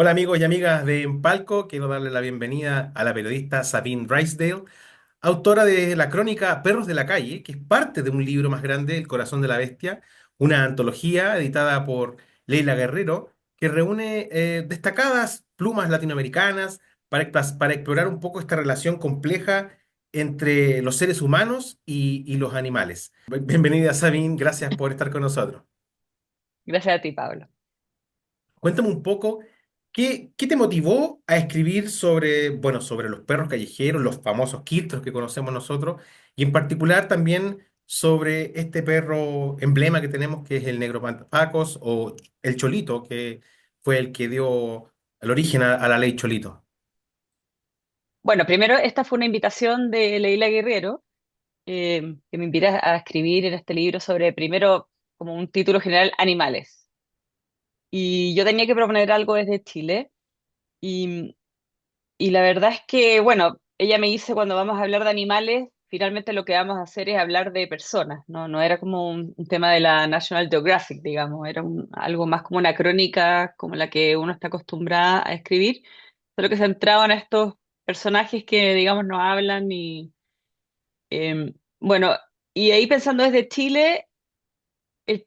Hola amigos y amigas de Empalco, quiero darle la bienvenida a la periodista Sabine Drysdale, autora de la crónica Perros de la Calle, que es parte de un libro más grande, El Corazón de la Bestia, una antología editada por Leila Guerrero, que reúne destacadas plumas latinoamericanas para explorar un poco esta relación compleja entre los seres humanos y los animales. Bienvenida Sabine, gracias por estar con nosotros. Gracias a ti, Pablo. Cuéntame un poco, ¿qué te motivó a escribir sobre, bueno, sobre los perros callejeros, los famosos quiltros que conocemos nosotros, y en particular también sobre este perro emblema que tenemos, que es el negro pantapacos o el cholito, que fue el que dio el origen a la ley Cholito? Bueno, primero, esta fue una invitación de Leila Guerrero, que me invita a escribir en este libro sobre, primero, como un título general, animales. Y yo tenía que proponer algo desde Chile. Y, y la verdad es que, bueno, ella me dice, cuando vamos a hablar de animales, finalmente lo que vamos a hacer es hablar de personas, ¿no? No era como un tema de la National Geographic, digamos, era algo más como una crónica, como la que uno está acostumbrada a escribir, solo que centrado en estos personajes que, digamos, no hablan y, bueno, y ahí pensando desde Chile,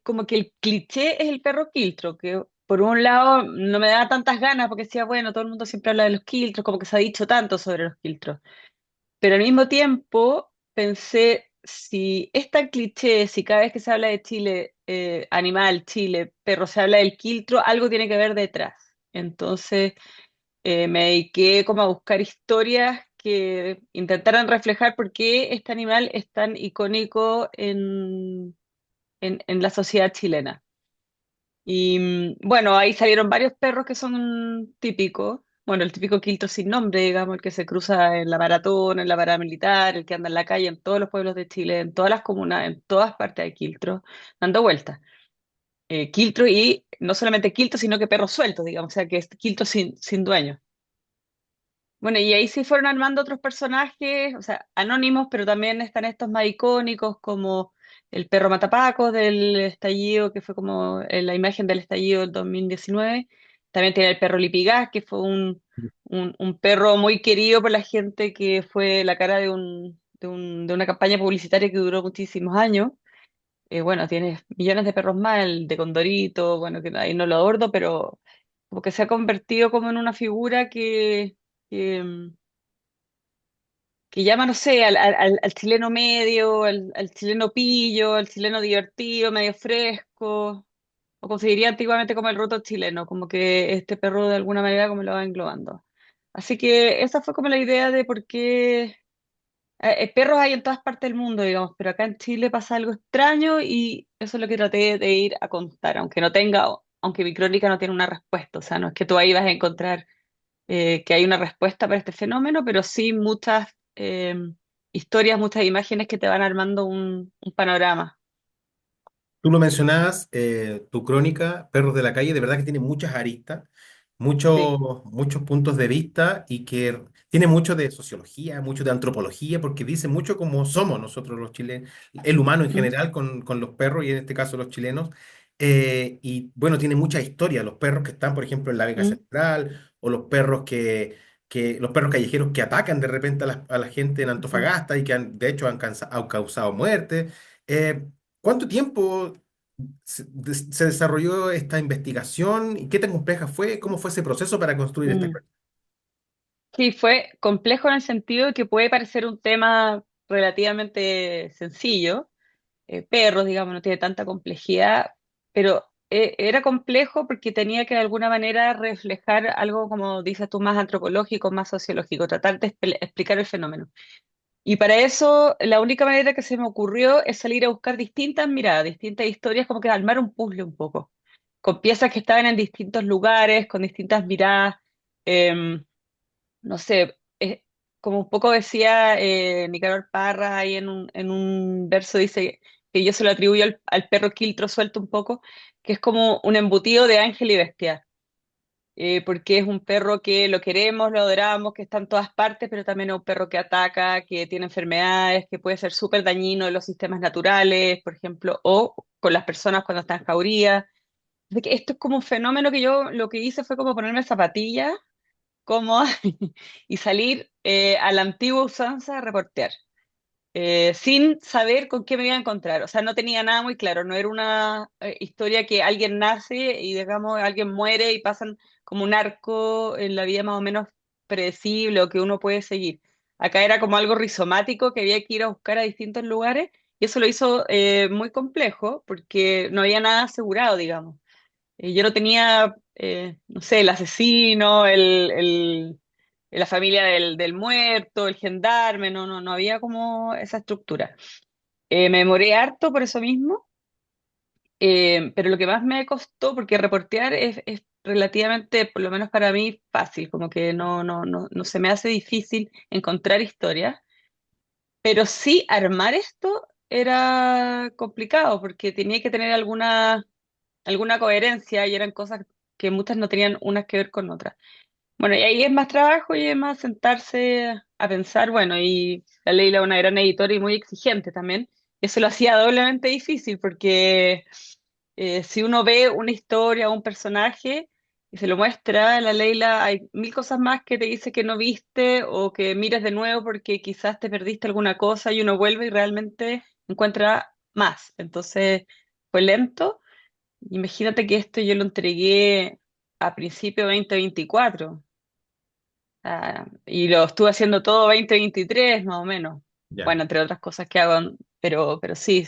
como que el cliché es el perro quiltro, que por un lado no me da tantas ganas porque decía, bueno, todo el mundo siempre habla de los quiltros, como que se ha dicho tanto sobre los quiltros, pero al mismo tiempo pensé, si es tan cliché, si cada vez que se habla de Chile, animal, Chile, perro, se habla del quiltro, algo tiene que ver detrás. Entonces me dediqué como a buscar historias que intentaran reflejar por qué este animal es tan icónico en la sociedad chilena. Y bueno, ahí salieron varios perros que son típicos. Bueno, el típico quiltro sin nombre, digamos, el que se cruza en la maratón, en la parada militar, el que anda en la calle, en todos los pueblos de Chile, en todas las comunas, en todas partes hay quiltros, dando vueltas. Quiltro y no solamente quiltro, sino que perros sueltos, digamos, o sea, que es quiltro sin dueño. Bueno, y ahí sí fueron armando otros personajes, o sea, anónimos, pero también están estos más icónicos como el perro Matapaco del estallido, que fue como la imagen del estallido del 2019. También tiene el perro Lipigas, que fue un perro muy querido por la gente, que fue la cara de una campaña publicitaria que duró muchísimos años. Bueno, tiene millones de perros más, el de Condorito, bueno, que ahí no lo abordo, pero como que se ha convertido como en una figura que, que llama, no sé, al chileno medio, al chileno pillo, al chileno divertido, medio fresco, o como se diría antiguamente como el roto chileno, como que este perro de alguna manera como lo va englobando. Así que esa fue como la idea de por qué perros hay en todas partes del mundo, digamos, pero acá en Chile pasa algo extraño y eso es lo que traté de ir a contar, aunque mi crónica no tiene una respuesta, o sea, no es que tú ahí vas a encontrar que hay una respuesta para este fenómeno, pero sí muchas historias, muchas imágenes que te van armando un panorama. Tú lo mencionabas, tu crónica, Perros de la Calle, de verdad que tiene muchas aristas, Sí. muchos puntos de vista y que tiene mucho de sociología, mucho de antropología, porque dice mucho cómo somos nosotros los chilenos, el humano en Mm, general con los perros y en este caso los chilenos. Y bueno, tiene mucha historia, los perros que están, por ejemplo, en la Vega mm. Central o los perros los perros callejeros que atacan de repente a la gente en Ujú. Antofagasta y que de hecho han causado muerte. Eh, ¿Cuánto tiempo se desarrolló esta investigación y qué tan compleja fue? ¿Cómo fue ese proceso para construir esta Mm. cuenta? Sí, fue complejo en el sentido de que puede parecer un tema relativamente sencillo, perros, digamos, no tiene tanta complejidad, pero era complejo porque tenía que de alguna manera reflejar algo, como dices tú, más antropológico, más sociológico, tratar de explicar el fenómeno. Y para eso, la única manera que se me ocurrió es salir a buscar distintas miradas, distintas historias, como que armar un puzzle un poco, con piezas que estaban en distintos lugares, con distintas miradas. em, no sé, como un poco decía Nicanor Parra ahí en un verso, dice que yo se lo atribuyo al perro quiltro suelto un poco, que es como un embutido de ángel y bestia, porque es un perro que lo queremos, lo adoramos, que está en todas partes, pero también es un perro que ataca, que tiene enfermedades, que puede ser súper dañino en los sistemas naturales, por ejemplo, o con las personas cuando están en jauría. Así que esto es como un fenómeno que yo lo que hice fue como ponerme zapatillas cómodas y salir a la antigua usanza a reportear, sin saber con qué me iba a encontrar. O sea, no tenía nada muy claro, no era una historia que alguien nace y digamos alguien muere y pasan como un arco en la vida más o menos predecible o que uno puede seguir. Acá era como algo rizomático que había que ir a buscar a distintos lugares y eso lo hizo muy complejo porque no había nada asegurado, digamos. Yo no tenía, no sé, el asesino, la familia del muerto, el gendarme, no había como esa estructura. Me demoré harto por eso mismo, pero lo que más me costó, porque reportear es relativamente, por lo menos para mí, fácil, como que no se me hace difícil encontrar historias, pero sí armar esto era complicado, porque tenía que tener alguna coherencia y eran cosas que muchas no tenían unas que ver con otras. Bueno, y ahí es más trabajo y es más sentarse a pensar, bueno, y la Leila es una gran editora y muy exigente también. Eso lo hacía doblemente difícil porque si uno ve una historia o un personaje y se lo muestra a la Leila, hay mil cosas más que te dice que no viste o que mires de nuevo porque quizás te perdiste alguna cosa y uno vuelve y realmente encuentra más. Entonces fue lento. Imagínate que esto yo lo entregué a principio de 2024, y lo estuve haciendo todo 2023 más o menos. Ya. Bueno, entre otras cosas que hago, pero sí,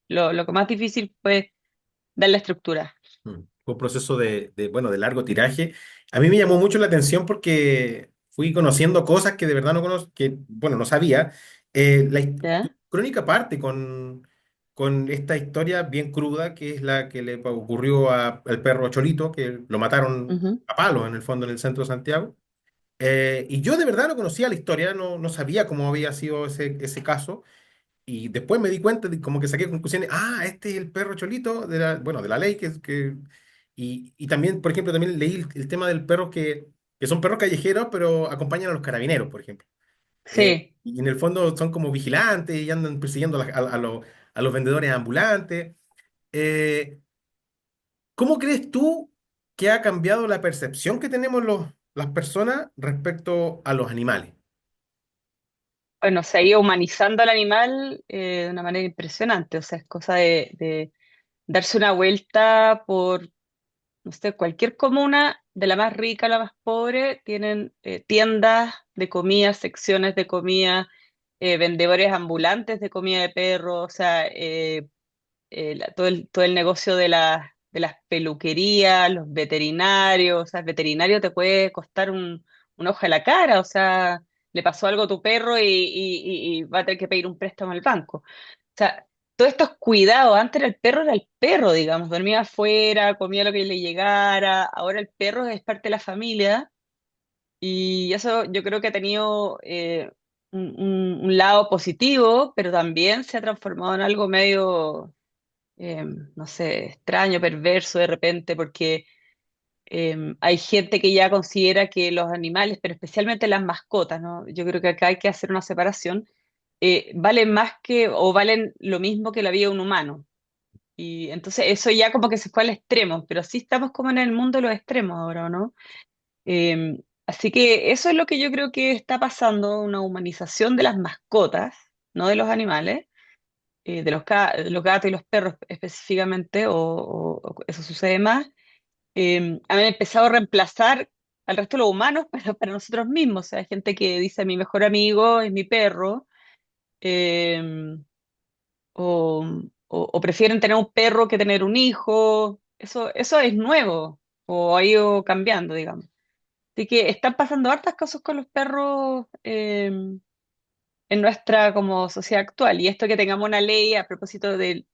lo que más difícil fue dar la estructura. Fue un proceso bueno, de largo tiraje. A mí me llamó mucho la atención porque fui conociendo cosas que de verdad no que, bueno, no sabía. Tu ¿Ya? crónica parte con esta historia bien cruda, que es la que le ocurrió al perro Cholito, que lo mataron Ujú. a palo en el fondo en el centro de Santiago. Y yo de verdad no conocía la historia, no sabía cómo había sido ese caso. Y después me di cuenta de como que saqué conclusiones, este es el perro Cholito bueno, de la ley y también, por ejemplo, también leí el tema del perro que son perros callejeros, pero acompañan a los carabineros, por ejemplo. Sí. Y en el fondo son como vigilantes y andan persiguiendo a los vendedores ambulantes. Eh, ¿Cómo crees tú que ha cambiado la percepción que tenemos las personas respecto a los animales? Bueno, se ha ido humanizando al animal de una manera impresionante. O sea, es cosa de darse una vuelta por, no sé, cualquier comuna, de la más rica a la más pobre, tienen tiendas de comida, secciones de comida, vendedores ambulantes de comida de perro, o sea, todo el negocio de las peluquerías, los veterinarios, o sea, el veterinario te puede costar un ojo a la cara, o sea, le pasó algo a tu perro y va a tener que pedir un préstamo al banco. O sea, todos estos cuidados, antes era el perro, digamos, dormía afuera, comía lo que le llegara, ahora el perro es parte de la familia y eso yo creo que ha tenido un lado positivo, pero también se ha transformado en algo medio no sé, extraño, perverso de repente, porque hay gente que ya considera que los animales, pero especialmente las mascotas, ¿no? Yo creo que acá hay que hacer una separación, valen más que o valen lo mismo que la vida de un humano. Y entonces eso ya como que se fue al extremo, pero sí estamos como en el mundo de los extremos ahora, ¿o ¿no? Así que eso es lo que yo creo que está pasando, una humanización de las mascotas, no de los animales de los gatos y los perros específicamente, o eso sucede más, han empezado a reemplazar al resto de los humanos para nosotros mismos. O sea, hay gente que dice mi mejor amigo es mi perro, eh, o, o prefieren tener un perro que tener un hijo. Eso es nuevo, o ha ido cambiando, digamos. Así que están pasando hartas cosas con los perros. En nuestra como sociedad actual. Y esto que tengamos una ley a propósito de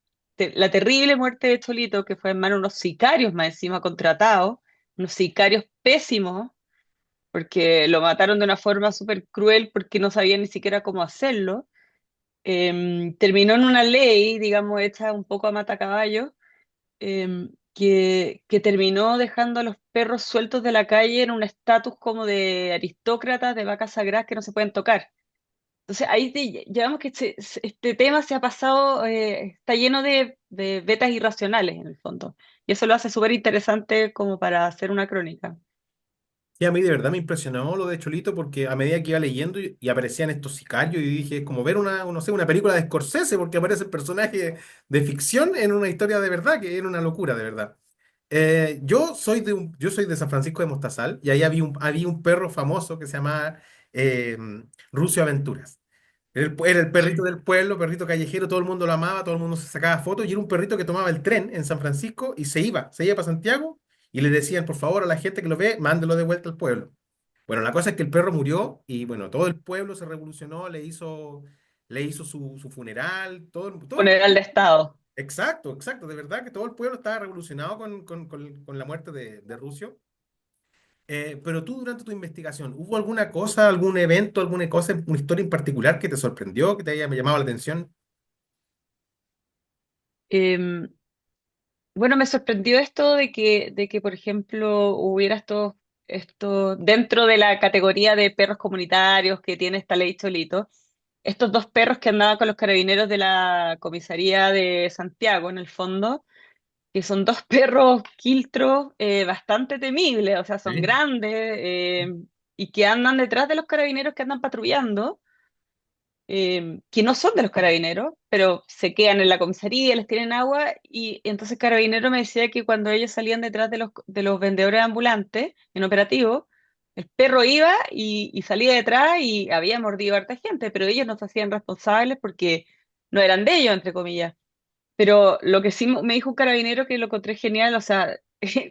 la terrible muerte de Cholito, que fue en manos de unos sicarios más encima contratados, unos sicarios pésimos, porque lo mataron de una forma súper cruel porque no sabían ni siquiera cómo hacerlo. Terminó en una ley, digamos, hecha un poco a matacaballo, que terminó dejando a los perros sueltos de la calle en un estatus como de aristócratas, de vacas sagradas que no se pueden tocar. Entonces ahí llevamos que este tema se ha pasado, está lleno de vetas irracionales en el fondo. Y eso lo hace súper interesante como para hacer una crónica. Y a mí de verdad me impresionó lo de Cholito porque a medida que iba leyendo y aparecían estos sicarios y dije, es como ver una, no sé, una película de Scorsese porque aparece el personaje de ficción en una historia de verdad, que era una locura de verdad. Yo soy de San Francisco de Mostazal y ahí había un perro famoso que se llamaba eh, Rucio Aventuras. Era el perrito del pueblo, perrito callejero, todo el mundo lo amaba, todo el mundo se sacaba fotos y era un perrito que tomaba el tren en San Francisco y se iba para Santiago y le decían, por favor, a la gente que lo ve, mándelo de vuelta al pueblo. Bueno, la cosa es que el perro murió y bueno, todo el pueblo se revolucionó, le hizo su funeral, todo el Funeral de Estado. exacto, exacto, de verdad que todo el pueblo estaba revolucionado con la muerte de Rusio. Pero tú durante tu investigación, ¿hubo alguna cosa, algún evento, alguna cosa, una historia en particular que te sorprendió, que te haya llamado la atención? Em, bueno, me sorprendió esto de que, por ejemplo, hubiera dentro de la categoría de perros comunitarios que tiene esta ley Cholito, estos dos perros que andaban con los carabineros de la comisaría de Santiago, en el fondo, que son dos perros quiltros bastante temibles, o sea, son Sí. grandes y que andan detrás de los carabineros que andan patrullando, que no son de los carabineros, pero se quedan en la comisaría, les tienen agua, y entonces Carabinero me decía que cuando ellos salían detrás de los vendedores ambulantes en operativo, el perro iba y salía detrás y había mordido a harta gente, pero ellos no se hacían responsables porque no eran de ellos, entre comillas. Pero lo que sí me dijo un carabinero que lo encontré genial, o sea,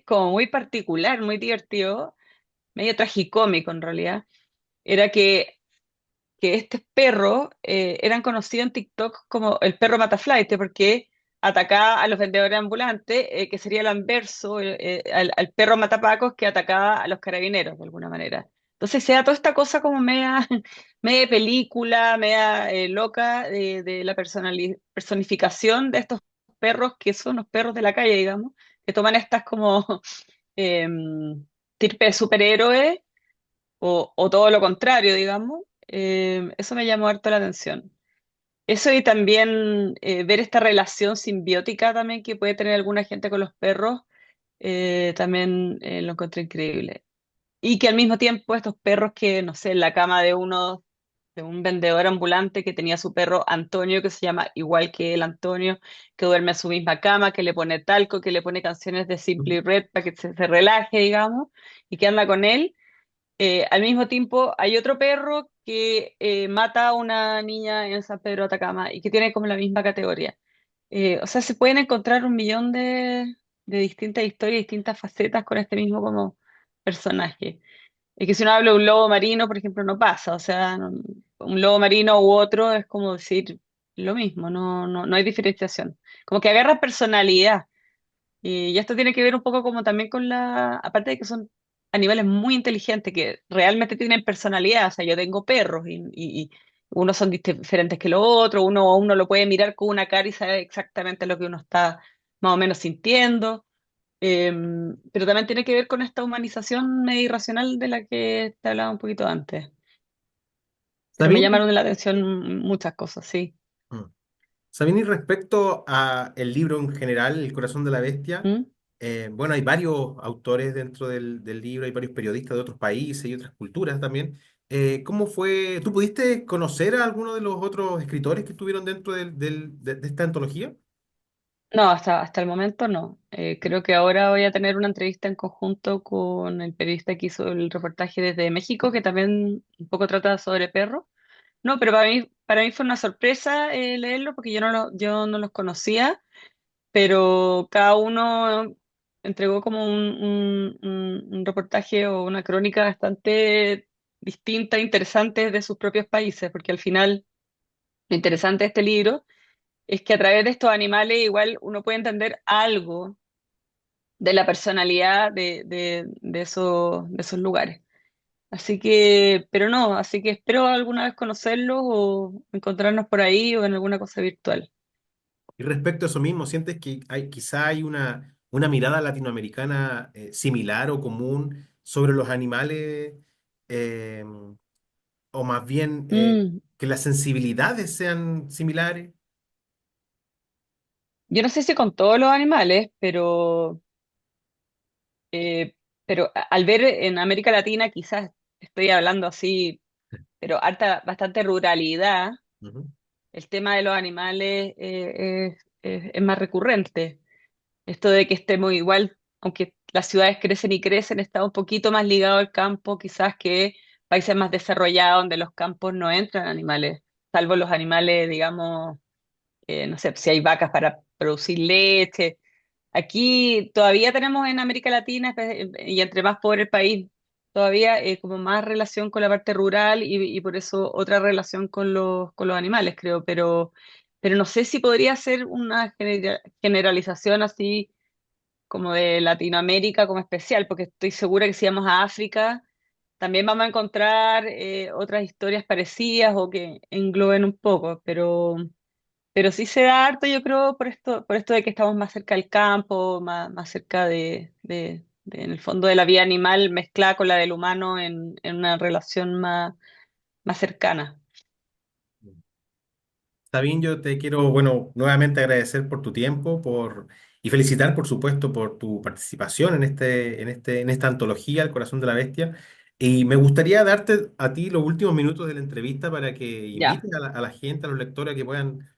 como muy particular, muy divertido, medio tragicómico en realidad, era que estos perros eran conocidos en TikTok como el perro mataflaite, porque atacaba a los vendedores ambulantes, que sería el anverso, al perro matapacos que atacaba a los carabineros de alguna manera. Entonces se da toda esta cosa como media, media de película, media loca de la personificación de estos perros que son los perros de la calle, digamos, que toman estas como tirpe de superhéroes o todo lo contrario, digamos. Eso me llamó harto la atención. Eso y también ver esta relación simbiótica también que puede tener alguna gente con los perros, también lo encontré increíble. Y que al mismo tiempo estos perros que, no sé, en la cama de un vendedor ambulante que tenía su perro Antonio, que se llama igual que el Antonio, que duerme en su misma cama, que le pone talco, que le pone canciones de Simply Red para que se relaje, digamos, y que anda con él. Al mismo tiempo, hay otro perro que mata a una niña en San Pedro de Atacama y que tiene como la misma categoría. O sea, se pueden encontrar un millón de distintas historias, distintas facetas con este mismo como personaje. Es que si uno habla de un lobo marino, por ejemplo, no pasa. O sea, un lobo marino u otro es como decir lo mismo, no hay diferenciación. Como que agarra personalidad. Y esto tiene que ver un poco como también con aparte de que son animales muy inteligentes, que realmente tienen personalidad, o sea, yo tengo perros y unos son diferentes que los otros, uno lo puede mirar con una cara y sabe exactamente lo que uno está más o menos sintiendo, eh, pero también tiene que ver con esta humanización medio irracional de la que te hablaba un poquito antes. Pero me Sabine, llamaron la atención muchas cosas, sí. mm. Sabine, y respecto a el libro en general, El corazón de la bestia, ¿Mm? bueno, hay varios autores dentro del libro, hay varios periodistas de otros países y otras culturas también. ¿Cómo fue? ¿Tú pudiste conocer a alguno de los otros escritores que estuvieron dentro de esta antología? No, hasta el momento no. Creo que ahora voy a tener una entrevista en conjunto con el periodista que hizo el reportaje desde México, que también un poco trata sobre perros. No, pero para mí fue una sorpresa leerlo porque yo no los conocía, pero cada uno entregó como un reportaje o una crónica bastante distinta, interesante de sus propios países, porque al final lo interesante de este libro es que a través de estos animales igual uno puede entender algo de la personalidad de esos lugares. Así que, pero no, así que espero alguna vez conocerlos o encontrarnos por ahí o en alguna cosa virtual. Y respecto a eso mismo, ¿sientes que quizá hay una mirada latinoamericana similar o común sobre los animales? eh, o más bien Mm, que las sensibilidades sean similares. yo no sé si con todos los animales, Eh, pero al ver en América Latina, quizás estoy hablando así, pero harta, bastante ruralidad, Ujú. el tema de los animales es más recurrente. Esto de que estemos igual, aunque las ciudades crecen y crecen, está un poquito más ligado al campo, quizás que países más desarrollados donde los campos no entran animales, salvo los animales, digamos, no sé, si hay vacas para producir leche. Aquí todavía tenemos en América Latina, y entre más pobre el país, todavía como más relación con la parte rural y por eso otra relación con los animales, creo, pero no sé si podría ser una generalización así como de Latinoamérica como especial, porque estoy segura que si vamos a África, también vamos a encontrar otras historias parecidas o que engloben un poco, pero sí se da harto, yo creo, por esto de que estamos más cerca del campo, más cerca en el fondo, de la vida animal mezclada con la del humano en una relación más cercana. Sabine, yo te quiero, bueno, nuevamente agradecer por tu tiempo, y felicitar, por supuesto, por tu participación en esta antología, El Corazón de la Bestia. Y me gustaría darte a ti los últimos minutos de la entrevista para que Ya, invites a la gente, a los lectores, a que puedan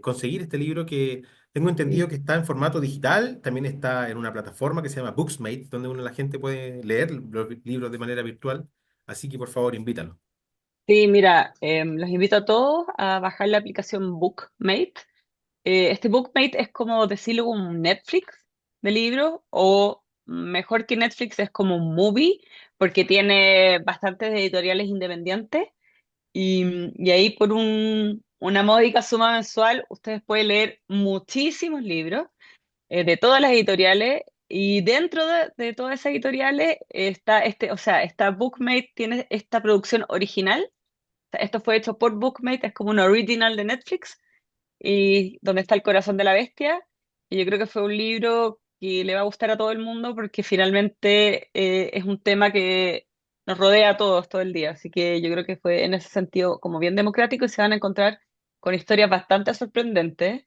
conseguir este libro que tengo entendido sí. que está en formato digital, también está en una plataforma que se llama Booksmate, donde la gente puede leer los libros de manera virtual. Así que por favor, invítalo. Sí, mira, los invito a todos a bajar la aplicación Bookmate. Este Bookmate es como decirlo un Netflix de libros, o mejor que Netflix, es como un movie, porque tiene bastantes editoriales independientes y ahí por una módica suma mensual ustedes pueden leer muchísimos libros de todas las editoriales, y dentro de todas esas editoriales está o sea, esta Bookmate tiene esta producción original. O sea, esto fue hecho por Bookmate, es como un original de Netflix, y donde está El Corazón de la Bestia. Y yo creo que fue un libro que le va a gustar a todo el mundo porque finalmente es un tema que nos rodea a todos todo el día. Así que yo creo que fue en ese sentido como bien democrático, y se van a encontrar con historias bastante sorprendentes.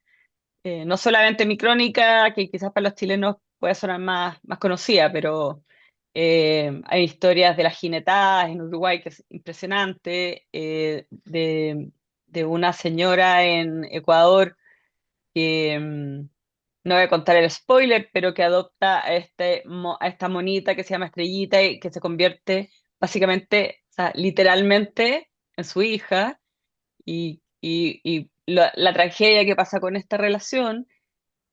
No solamente mi crónica, que quizás para los chilenos puede sonar más conocida, pero hay historias de las jinetadas en Uruguay que es impresionante, de una señora en Ecuador que no voy a contar el spoiler, pero que adopta a esta monita que se llama Estrellita y que se convierte básicamente, o sea, literalmente en su hija, y la tragedia que pasa con esta relación.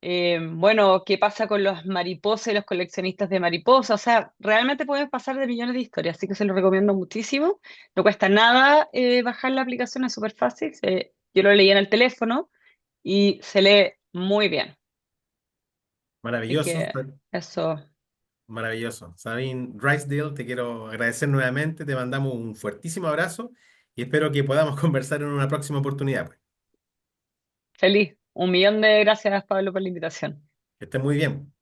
Bueno, ¿qué pasa con los mariposas y los coleccionistas de mariposas? O sea, realmente pueden pasar de millones de historias, así que se lo recomiendo muchísimo. No cuesta nada bajar la aplicación, es súper fácil. Yo lo leí en el teléfono y se lee muy bien. Así Maravilloso. que eso, Maravilloso. Sabine Drysdale, te quiero agradecer nuevamente, te mandamos un fuertísimo abrazo y espero que podamos conversar en una próxima oportunidad, pues. feliz. Un millón de gracias, Pablo, por la invitación. Que estés muy bien.